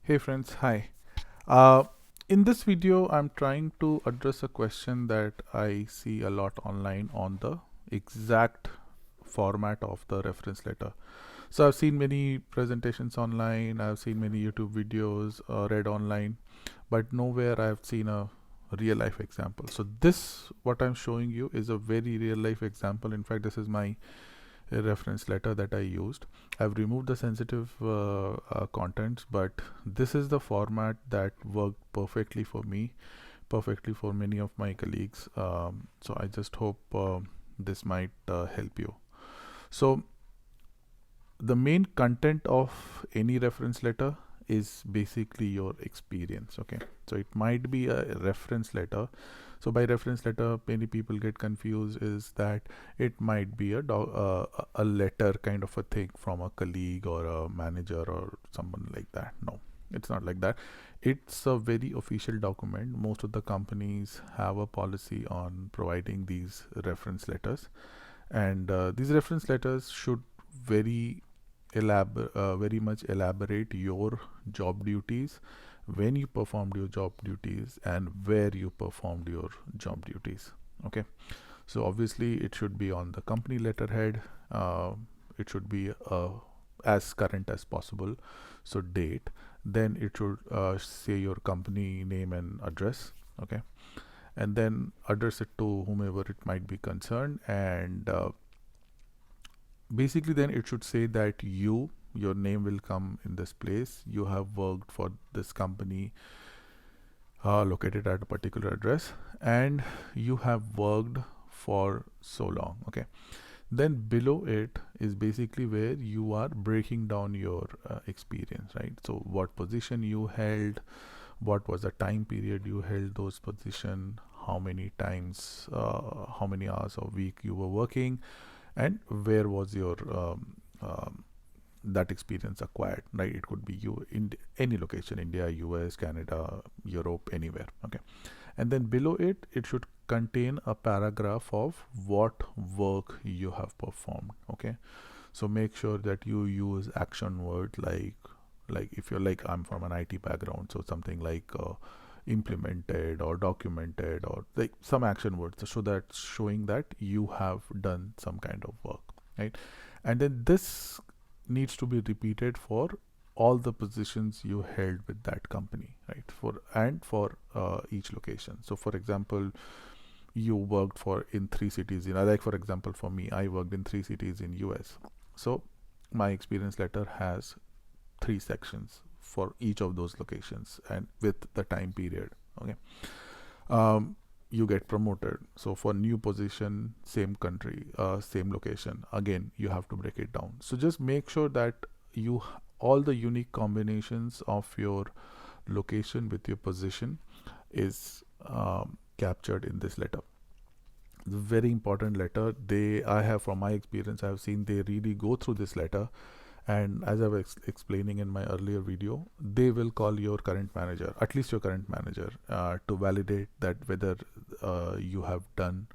Hey friends, hi. Uh, in this video, I'm trying to address a question that I see a lot online on the exact format of the reference letter. So I've seen many presentations online, I've seen many YouTube videos, read online, but nowhere I've seen a real life example. So this, what I'm showing you, is a very real life example. In fact, this is my reference letter that I used. I've removed the sensitive contents, but this is the format that worked perfectly for me, perfectly for many of my colleagues. So I just hope this might help you. So the main content of any reference letter is basically your experience. Okay, so it might be a reference letter. So by reference letter, many people get confused is that it might be a letter kind of a thing from a colleague or a manager or someone like that. No, it's not like that. It's a very official document. Most of the companies have a policy on providing these reference letters, and these reference letters should very very much elaborate your job duties, when you performed your job duties, and where you performed your job duties. Okay, so obviously it should be on the company letterhead. It should be as current as possible, so date. Then it should say your company name and address. Okay, and then address it to whomever it might be concerned, and basically then it should say that your name will come in this place. You have worked for this company located at a particular address, and you have worked for so long. Okay, then below it is basically where you are breaking down your experience, right? So what position you held, what was the time period you held those position, how many times, how many hours a week you were working, and where was your that experience acquired, right? It could be you in any location, India, US, Canada, Europe, anywhere. Okay, and then below it should contain a paragraph of what work you have performed. Okay, so make sure that you use action word, like if you're like, I'm from an IT background, so something like implemented or documented, or like some action words, so that showing that you have done some kind of work, right? And then this needs to be repeated for all the positions you held with that company, right? For each location. So for example, you worked for in 3 cities in, like for example for me, I worked in 3 cities in US. So my experience letter has 3 sections for each of those locations and with the time period. Okay, you get promoted, so for new position, same country, same location, again you have to break it down. So just make sure that you all the unique combinations of your location with your position is captured in this letter. It's a very important letter. I have, from my experience, I have seen they really go through this letter, and as I was explaining in my earlier video, they will call your current manager, at least your current manager, to validate that whether you have done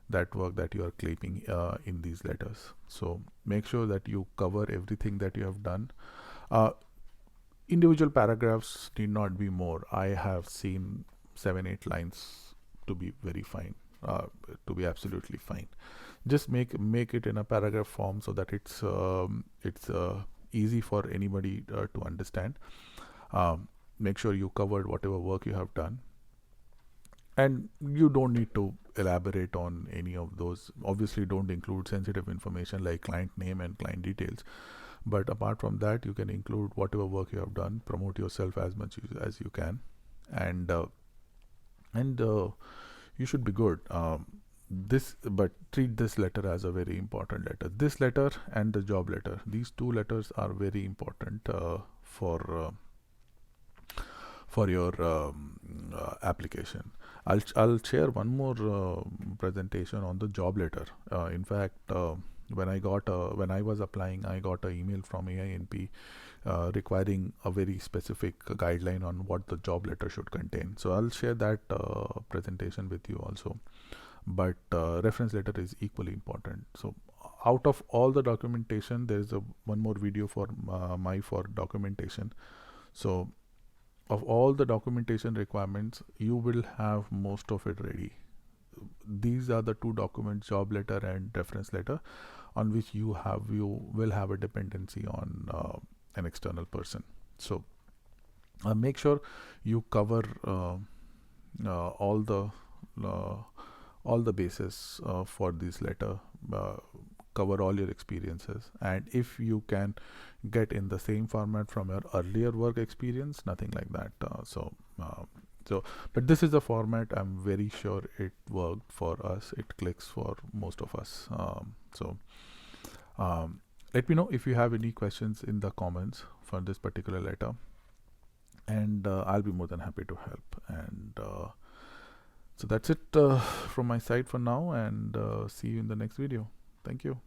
that work that you are claiming in these letters. So make sure that you cover everything that you have done. Individual paragraphs need not be more. I have seen 7-8 lines to be very fine, to be absolutely fine. Just make it in a paragraph form so that it's easy for anybody to understand. Make sure you covered whatever work you have done, and you don't need to elaborate on any of those. Obviously don't include sensitive information like client name and client details, but apart from that, you can include whatever work you have done, promote yourself as much as you can, and you should be good. But treat this letter as a very important letter. This letter and the job letter, these two letters are very important for your application. I'll share one more presentation on the job letter. In fact, when I was applying, I got an email from Ainp requiring a very specific guideline on what the job letter should contain. So I'll share that presentation with you also. But reference letter is equally important. So out of all the documentation, there is one more video for for documentation. So of all the documentation requirements, you will have most of it ready. These are the two documents, job letter and reference letter, on which you will have a dependency on an external person. So make sure you cover all the bases for this letter, cover all your experiences, and if you can get in the same format from your earlier work experience, nothing like that. But this is the format. I'm very sure it worked for us. It clicks for most of us. Let me know if you have any questions in the comments for this particular letter, and I'll be more than happy to help. And so that's it from my side for now, and see you in the next video. Thank you.